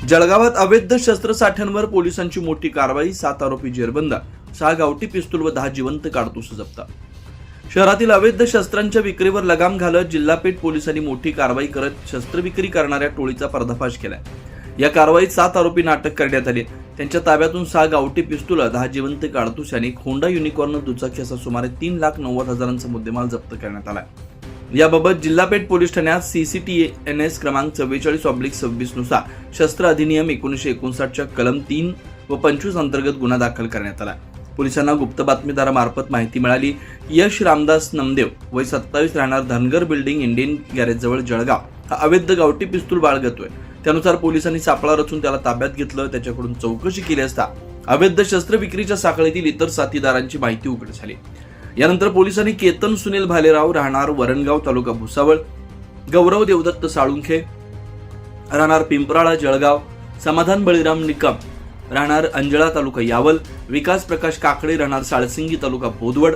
जळगावात अवैध शस्त्रसाठ्यांवर पोलिसांची मोठी कारवाई, 7 आरोपी जेरबंद, 6 गावठी पिस्तूल व 10 जिवंत काडतूस जप्त। शहरातील अवैध शस्त्रांच्या विक्रीवर लगाम घालत जिल्हा पेठ पोलिसांनी मोठी कारवाई करत शस्त्र विक्री करणाऱ्या टोळीचा पर्दाफाश केलाय। या कारवाईत 7 आरोपींना अटक करण्यात आली। त्यांच्या ताब्यातून 6 गावठी पिस्तूल, 10 जिवंत काडतूस आणि होंडा युनिकॉर्न दुचाकी असा सुमारे 3,90,000चा मुद्देमाल जप्त करण्यात आला। याबाबत जिल्हा पेठ पोलीस ठाण्यात CCTNS क्रमांक 44/26 नुसार शस्त्र अधिनियम 1959च्या कलम 3 व 25 अंतर्गत गुन्हा दाखल करण्यात आला। पोलिसांना गुप्त बातमीदारामार्फत माहिती मिळाली। यश रामदास नमदेव वय 27 राहणार धनगर बिल्डिंग इंडियन गॅरेज जवळ जळगाव हा अवैध गावठी पिस्तूल बाळगतोय। त्यानुसार पोलिसांनी सापळा रचून त्याला ताब्यात घेतलं। त्याच्याकडून चौकशी केली असता अवैध शस्त्र विक्रीच्या साखळीतील इतर साथीदारांची माहिती उघड झाली। यानंतर पोलिसांनी केतन सुनील भालेराव राहणार वरणगाव तालुका भुसावळ, गौरव देवदत्त साळुंखे राहणार पिंपराळा जळगाव, समाधान बळीराम निकम राहणार अंजळा तालुका यावल, विकास प्रकाश काकडे राहणार साळसिंगी तालुका बोदवड,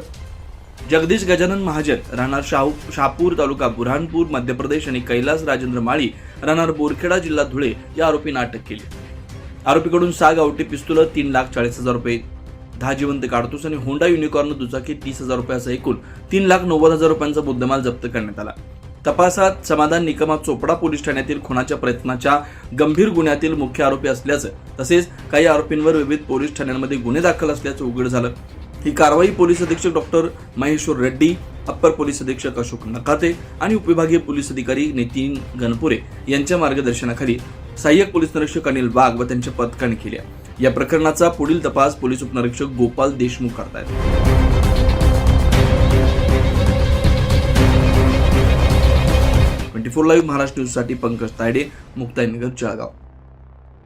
जगदीश गजानन महाजन राहणार शहापूर तालुका बुरहानपूर मध्य प्रदेश आणि कैलास राजेंद्र माळी राहणार बोरखेडा जिल्हा धुळे या आरोपींना अटक केली। आरोपीकडून 6 गावठी पिस्तूल, 3,40,000 रुपये, 10 जिवंत काडतूस आणि होंडा युनिकॉर्न दुचाकी 30,000 रुपयाचा एकूण 3,90,000 रुपयांचा मुद्देमाल जप्त करण्यात आला। तपासात समाधान निकम चोपडा पोलीस ठाण्यातील खुनाच्या प्रयत्नाच्या गंभीर गुन्ह्यातील मुख्य आरोपी असल्याचं तसेच काही आरोपींवर विविध पोलीस ठाण्यांमध्ये गुन्हे दाखल असल्याचं उघड झालं। ही कारवाई पोलीस अधीक्षक doctor Maheshwar Reddy, upper police अधीक्षक अशोक नकाते आणि उपविभागीय पोलीस अधिकारी नितीन गणपुरे यांच्या मार्गदर्शनाखाली सहाय्यक पोलीस निरीक्षक अनिल वाघ व त्यांच्या पथकाने केली। या प्रकरणाचा पुढील तपास पोलीस उपनिरीक्षक गोपाल देशमुख करतायत। 24 लाईव्ह महाराष्ट्र न्यूज साठी पंकज तायडे, मुक्ताईनगर, जळगाव।